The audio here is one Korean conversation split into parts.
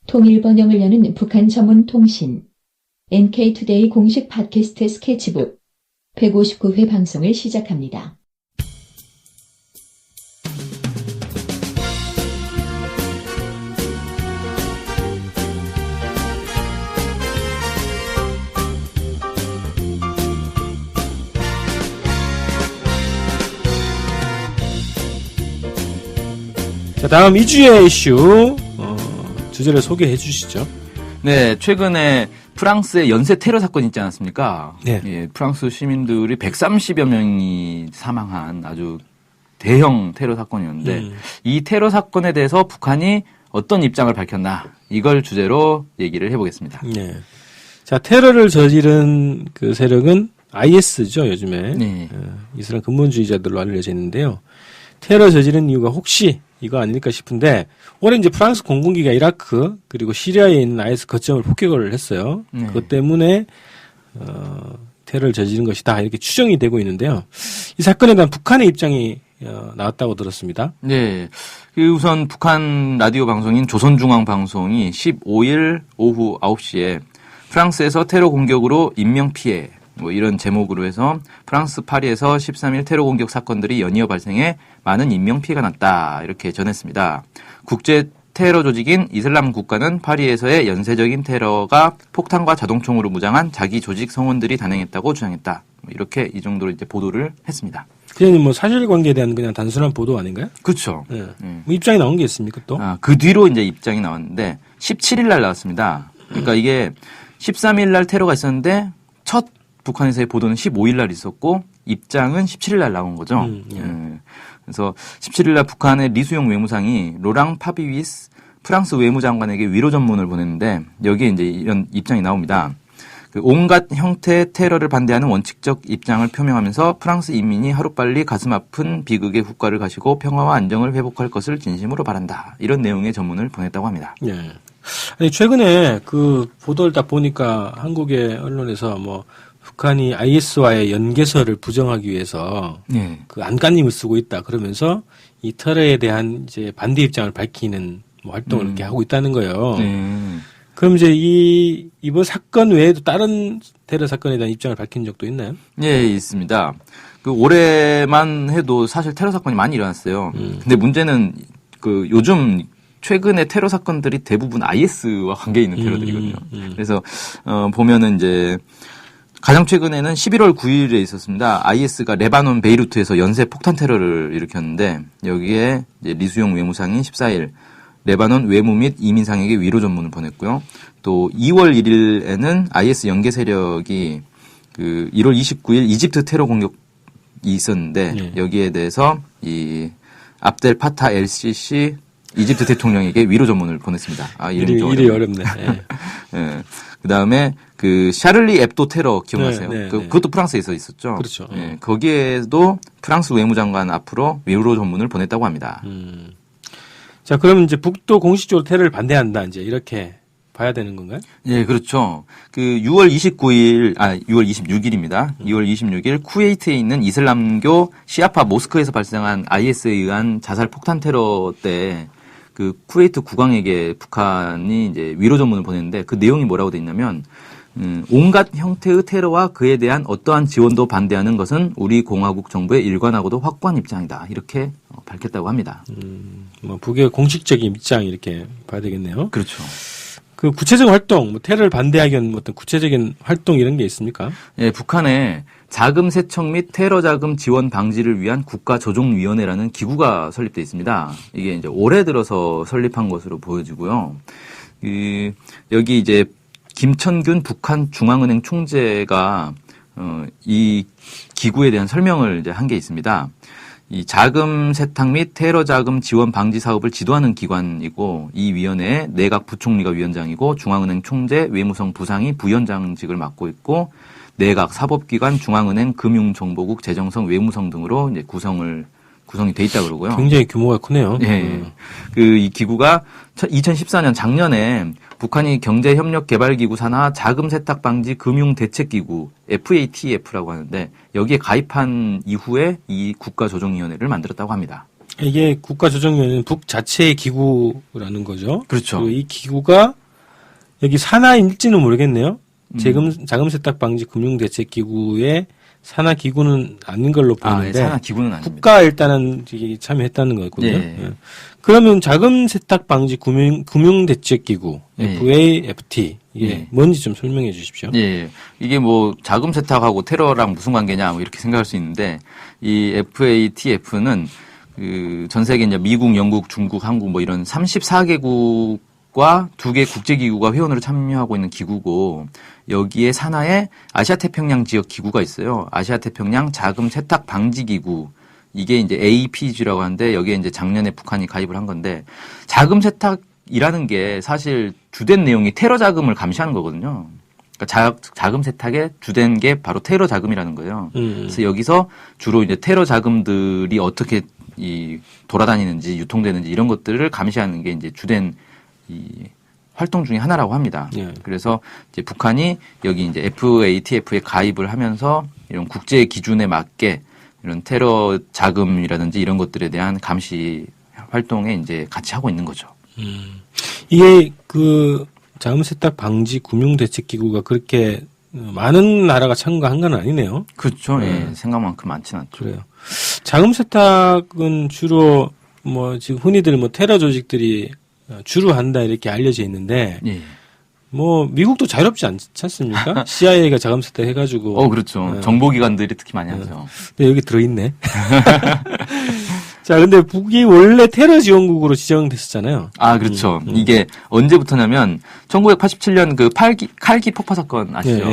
통일 번영을 여는 북한 전문 통신 NK투데이 공식 팟캐스트 스케치북 159회 방송을 시작합니다. 자, 다음 2주의 이슈 주제를 소개해 주시죠. 네, 최근에 프랑스의 연쇄 테러 사건 있지 않았습니까? 네. 예, 프랑스 시민들이 130여 명이 사망한 아주 대형 테러 사건이었는데 이 테러 사건에 대해서 북한이 어떤 입장을 밝혔나 이걸 주제로 얘기를 해보겠습니다. 네. 자, 테러를 저지른 그 세력은 IS죠, 요즘에. 네. 이슬람 근본주의자들로 알려져 있는데요. 테러 저지른 이유가 혹시 이거 아닐까 싶은데 올해 이제 프랑스 공군기가 이라크 그리고 시리아에 있는 IS 거점을 폭격을 했어요. 네. 그것 때문에 테러를 저지른 것이다 이렇게 추정이 되고 있는데요. 이 사건에 대한 북한의 입장이 나왔다고 들었습니다. 네, 우선 북한 라디오 방송인 조선중앙방송이 15일 오후 9시에 프랑스에서 테러 공격으로 인명피해 뭐 이런 제목으로 해서 프랑스 파리에서 13일 테러 공격 사건들이 연이어 발생해 많은 인명피해가 났다 이렇게 전했습니다. 국제 테러 조직인 이슬람 국가는 파리에서의 연쇄적인 테러가 폭탄과 자동총으로 무장한 자기 조직 성원들이 단행했다고 주장했다. 이렇게 이 정도로 이제 보도를 했습니다. 그냥 뭐 사실관계에 대한 그냥 단순한 보도 아닌가요? 그렇죠. 네. 뭐 입장이 나온 게 있습니까 또? 그 뒤로 이제 입장이 나왔는데 17일 날 나왔습니다. 그러니까 이게 13일 날 테러가 있었는데 첫 북한에서의 보도는 15일 날 있었고 입장은 17일 날 나온 거죠. 그래서 17일 날 북한의 리수용 외무상이 로랑 파비위스 프랑스 외무장관에게 위로 전문을 보냈는데 여기에 이제 이런 입장이 나옵니다. 온갖 형태의 테러를 반대하는 원칙적 입장을 표명하면서 프랑스 인민이 하루빨리 가슴 아픈 비극의 후과를 가시고 평화와 안정을 회복할 것을 진심으로 바란다. 이런 내용의 전문을 보냈다고 합니다. 네. 아니 최근에 그 보도를 딱 보니까 한국의 언론에서 뭐 북한이 IS와의 연계설을 부정하기 위해서 네. 그 안간힘을 쓰고 있다 그러면서 이 테러에 대한 이제 반대 입장을 밝히는 뭐 활동을 이렇게 하고 있다는 거예요. 그럼 이제 이번 사건 외에도 다른 테러 사건에 대한 입장을 밝힌 적도 있나요? 네, 있습니다. 그 올해만 해도 사실 테러 사건이 많이 일어났어요. 근데 문제는 그 요즘 최근에 테러 사건들이 대부분 IS와 관계 있는 테러들이거든요. 그래서 보면은 이제 가장 최근에는 11월 9일에 있었습니다. IS가 레바논 베이루트에서 연쇄 폭탄 테러를 일으켰는데 여기에 이제 리수용 외무상이 14일 레바논 외무 및 이민상에게 위로 전문을 보냈고요. 또 2월 1일에는 IS 연계 세력이 그 1월 29일 이집트 테러 공격이 있었는데 여기에 대해서 이 압델 파타 LCC 이집트 대통령에게 위로 전문을 보냈습니다. 일이 어렵네. 네. 그다음에 그 샤를리 앱도 테러 기억나세요? 그것도 프랑스에서 있었죠. 그렇죠. 네. 거기에도 프랑스 외무장관 앞으로 위로 전문을 보냈다고 합니다. 자, 그럼 이제 북도 공식적으로 테러를 반대한다 이제 이렇게 봐야 되는 건가요? 예, 그렇죠. 그 6월 26일입니다. 6월 26일 쿠웨이트에 있는 이슬람교 시아파 모스크에서 발생한 IS에 의한 자살 폭탄 테러 때 그 쿠웨이트 국왕에게 북한이 이제 위로 전문을 보냈는데 그 내용이 뭐라고 돼 있냐면 온갖 형태의 테러와 그에 대한 어떠한 지원도 반대하는 것은 우리 공화국 정부의 일관하고도 확고한 입장이다. 이렇게 밝혔다고 합니다. 뭐 북의 공식적인 입장 이렇게 봐야 되겠네요. 그렇죠. 그 구체적인 활동, 뭐 테러를 반대하기 위한 어떤 구체적인 활동 이런 게 있습니까? 예, 북한에 자금 세척 및 테러 자금 지원 방지를 위한 국가조정위원회라는 기구가 설립돼 있습니다. 이게 이제 올해 들어서 설립한 것으로 보여지고요. 여기 이제 김천균 북한 중앙은행 총재가 이 기구에 대한 설명을 이제 한 게 있습니다. 이 자금 세탁 및 테러 자금 지원 방지 사업을 지도하는 기관이고 이 위원회에 내각 부총리가 위원장이고 중앙은행 총재, 외무성 부상이 부위원장직을 맡고 있고 내각 사법기관, 중앙은행, 금융정보국, 재정성, 외무성 등으로 이제 구성이 돼 있다 그러고요. 굉장히 규모가 크네요. 네. 이 기구가 2014년 작년에 북한이 경제협력개발기구 산하 자금세탁방지 금융대책기구 FATF라고 하는데 여기에 가입한 이후에 이 국가조정위원회를 만들었다고 합니다. 이게 국가조정위원회는 북 자체의 기구라는 거죠. 그렇죠. 이 기구가 여기 산하일지는 모르겠네요. 자금 세탁 방지 금융대책기구의 산하 기구는 아닌 걸로 보이는데 산하 기구는 아닙니다. 국가 일단은 참여했다는 거였거든요. 예. 그러면 자금 세탁 방지 금융대책기구 FAFT 이게 뭔지 좀 설명해 주십시오. 예. 이게 뭐 자금 세탁하고 테러랑 무슨 관계냐 뭐 이렇게 생각할 수 있는데 이 FATF는 그 전 세계 이제 미국, 영국, 중국, 한국 뭐 이런 34개국과 2개 국제기구가 회원으로 참여하고 있는 기구고 여기에 산하에 아시아태평양 지역 기구가 있어요. 아시아태평양 자금 세탁 방지 기구. 이게 이제 APG라고 하는데 여기에 이제 작년에 북한이 가입을 한 건데 자금 세탁이라는 게 사실 주된 내용이 테러 자금을 감시하는 거거든요. 그러니까 자금 세탁의 주된 게 바로 테러 자금이라는 거예요. 그래서 여기서 주로 이제 테러 자금들이 어떻게 돌아다니는지 유통되는지 이런 것들을 감시하는 게 이제 주된 활동 중에 하나라고 합니다. 그래서 이제 북한이 여기 이제 FATF에 가입을 하면서 이런 국제 기준에 맞게 이런 테러 자금이라든지 이런 것들에 대한 감시 활동에 이제 같이 하고 있는 거죠. 이게 그 자금 세탁 방지 금융 대책 기구가 그렇게 많은 나라가 참가한 건 아니네요. 그렇죠. 예, 생각만큼 많지는 않죠. 그래요. 자금 세탁은 주로 뭐 지금 흔히들 뭐 테러 조직들이 주로 한다 이렇게 알려져 있는데 뭐 미국도 자유롭지 않지 않습니까? CIA가 자금 세탁 해가지고. 그렇죠. 정보기관들이 특히 많이 하죠. 근데 여기 들어있네. 자, 근데 북이 원래 테러 지원국으로 지정됐었잖아요. 그렇죠. 이게 언제부터냐면 1987년 그 칼기 폭파 사건 아시죠?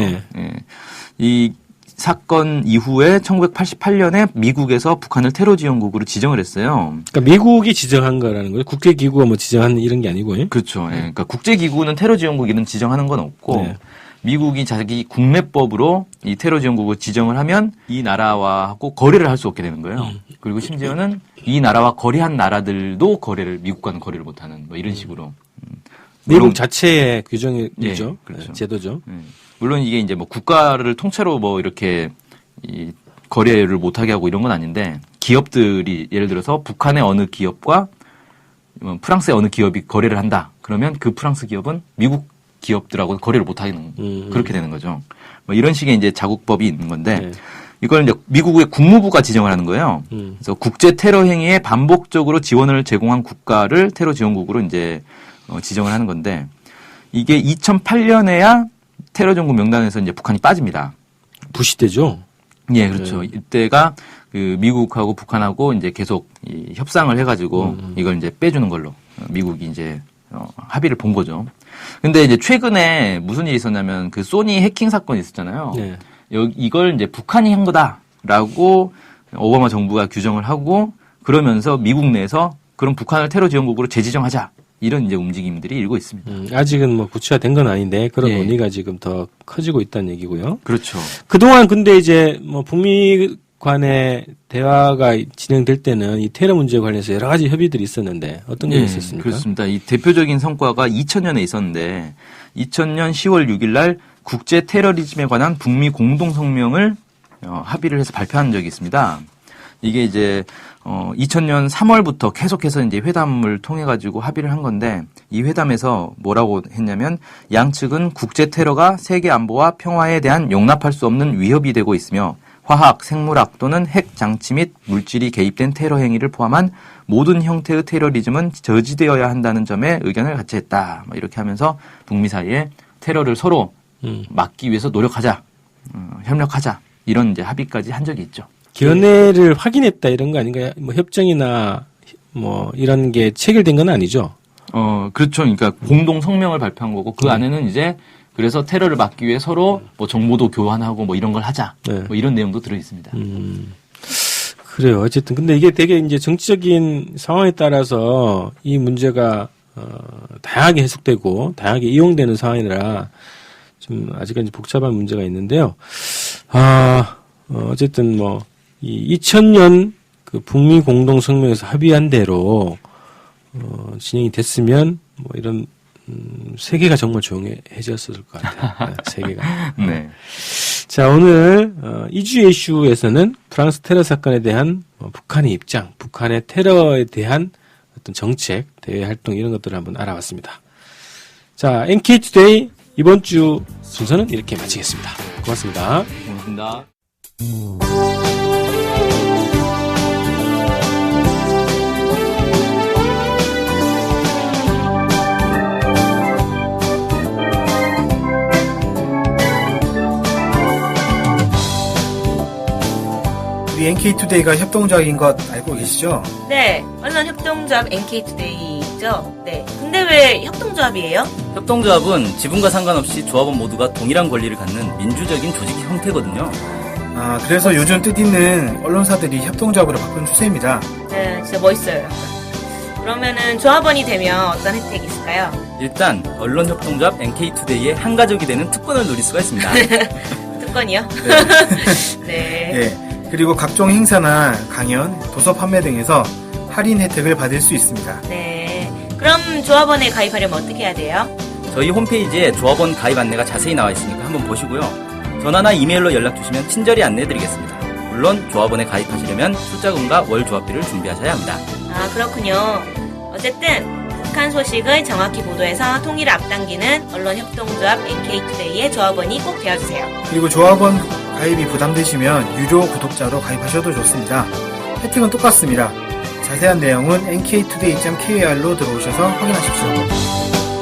이 사건 이후에 1988년에 미국에서 북한을 테러 지원국으로 지정을 했어요. 그러니까 미국이 지정한 거라는 거예요. 국제기구가 뭐 지정한 이런 게 아니고요. 그렇죠. 그러니까 국제기구는 테러 지원국 이런 지정하는 건 없고 미국이 자기 국내법으로 이 테러 지원국을 지정을 하면 이 나라와하고 거래를 할 수 없게 되는 거예요. 그리고 심지어는 이 나라와 거래한 나라들도 미국과는 거래를 못하는 뭐 이런 식으로. 미국 자체의 규정이죠. 그렇죠. 제도죠. 물론 이게 이제 뭐 국가를 통째로 뭐 이렇게 거래를 못하게 하고 이런 건 아닌데 기업들이 예를 들어서 북한의 어느 기업과 프랑스의 어느 기업이 거래를 한다. 그러면 그 프랑스 기업은 미국 기업들하고 거래를 못하는 그렇게 되는 거죠. 뭐 이런 식의 이제 자국법이 있는 건데 이걸 이제 미국의 국무부가 지정을 하는 거예요. 그래서 국제 테러 행위에 반복적으로 지원을 제공한 국가를 테러 지원국으로 이제 지정을 하는 건데 이게 2008년에야 테러 전국 명단에서 이제 북한이 빠집니다. 부시 때죠? 예, 그렇죠. 이때가 그 미국하고 북한하고 이제 계속 협상을 해가지고 이걸 이제 빼주는 걸로 미국이 이제 합의를 본 거죠. 근데 이제 최근에 무슨 일이 있었냐면 그 소니 해킹 사건이 있었잖아요. 이걸 이제 북한이 한 거다라고 오바마 정부가 규정을 하고 그러면서 미국 내에서 그럼 북한을 테러 지원국으로 재지정하자. 이런 이제 움직임들이 일고 있습니다. 아직은 뭐 구체화된 건 아닌데 그런 논의가 지금 더 커지고 있다는 얘기고요. 그렇죠. 그동안 근데 이제 뭐 북미 간의 대화가 진행될 때는 이 테러 문제에 관해서 여러 가지 협의들이 있었는데 어떤 게 있었습니까? 그렇습니다. 이 대표적인 성과가 2000년에 있었는데 2000년 10월 6일 날 국제 테러리즘에 관한 북미 공동 성명을 합의를 해서 발표한 적이 있습니다. 이게 이제 2000년 3월부터 계속해서 이제 회담을 통해 가지고 합의를 한 건데 이 회담에서 뭐라고 했냐면 양측은 국제 테러가 세계 안보와 평화에 대한 용납할 수 없는 위협이 되고 있으며 화학, 생물학 또는 핵 장치 및 물질이 개입된 테러 행위를 포함한 모든 형태의 테러리즘은 저지되어야 한다는 점에 의견을 같이 했다. 이렇게 하면서 북미 사이에 테러를 서로 막기 위해서 노력하자, 협력하자 이런 이제 합의까지 한 적이 있죠. 견해를 확인했다 이런 거 아닌가요? 뭐 협정이나 뭐 이런 게 체결된 건 아니죠? 그렇죠. 그러니까 공동 성명을 발표한 거고 그 안에는 이제 그래서 테러를 막기 위해 서로 뭐 정보도 교환하고 뭐 이런 걸 하자. 뭐 이런 내용도 들어 있습니다. 그래요. 어쨌든 근데 이게 되게 이제 정치적인 상황에 따라서 이 문제가 다양하게 해석되고 다양하게 이용되는 상황이라 좀 아직까지 복잡한 문제가 있는데요. 어쨌든 뭐 이 2000년 그 북미 공동 성명에서 합의한 대로 진행이 됐으면 뭐 이런 세계가 정말 조용해졌을 것 같아요. 세계가. 네. 자, 오늘 2주의 이슈에서는 프랑스 테러 사건에 대한 북한의 입장, 북한의 테러에 대한 어떤 정책, 대외 활동 이런 것들을 한번 알아봤습니다. 자, NK투데이 이번 주 순서는 이렇게 마치겠습니다. 고맙습니다. 고맙습니다. 우리 NK투데이가 협동조합인 것 알고 계시죠? 네, 언론협동조합 NK투데이죠. 네. 근데 왜 협동조합이에요? 협동조합은 지분과 상관없이 조합원 모두가 동일한 권리를 갖는 민주적인 조직 형태거든요. 아, 그래서 요즘 뜻있는 언론사들이 협동조합으로 바꾼 추세입니다. 네, 진짜 멋있어요. 약간. 그러면은 조합원이 되면 어떤 혜택이 있을까요? 일단 언론협동조합 NK투데이의 한 가족이 되는 특권을 누릴 수가 있습니다. 특권이요? 네. 네. 그리고 각종 행사나 강연, 도서 판매 등에서 할인 혜택을 받을 수 있습니다. 네. 그럼 조합원에 가입하려면 어떻게 해야 돼요? 저희 홈페이지에 조합원 가입 안내가 자세히 나와 있으니까 한번 보시고요. 전화나 이메일로 연락 주시면 친절히 안내해드리겠습니다. 물론 조합원에 가입하시려면 출자금과 월 조합비를 준비하셔야 합니다. 아, 그렇군요. 어쨌든 북한 소식을 정확히 보도해서 통일을 앞당기는 언론협동조합 NK투데이의 조합원이 꼭 되어주세요. 그리고 조합원 가입이 부담되시면 유료 구독자로 가입하셔도 좋습니다. 혜택은 똑같습니다. 자세한 내용은 nktoday.kr로 들어오셔서 확인하십시오.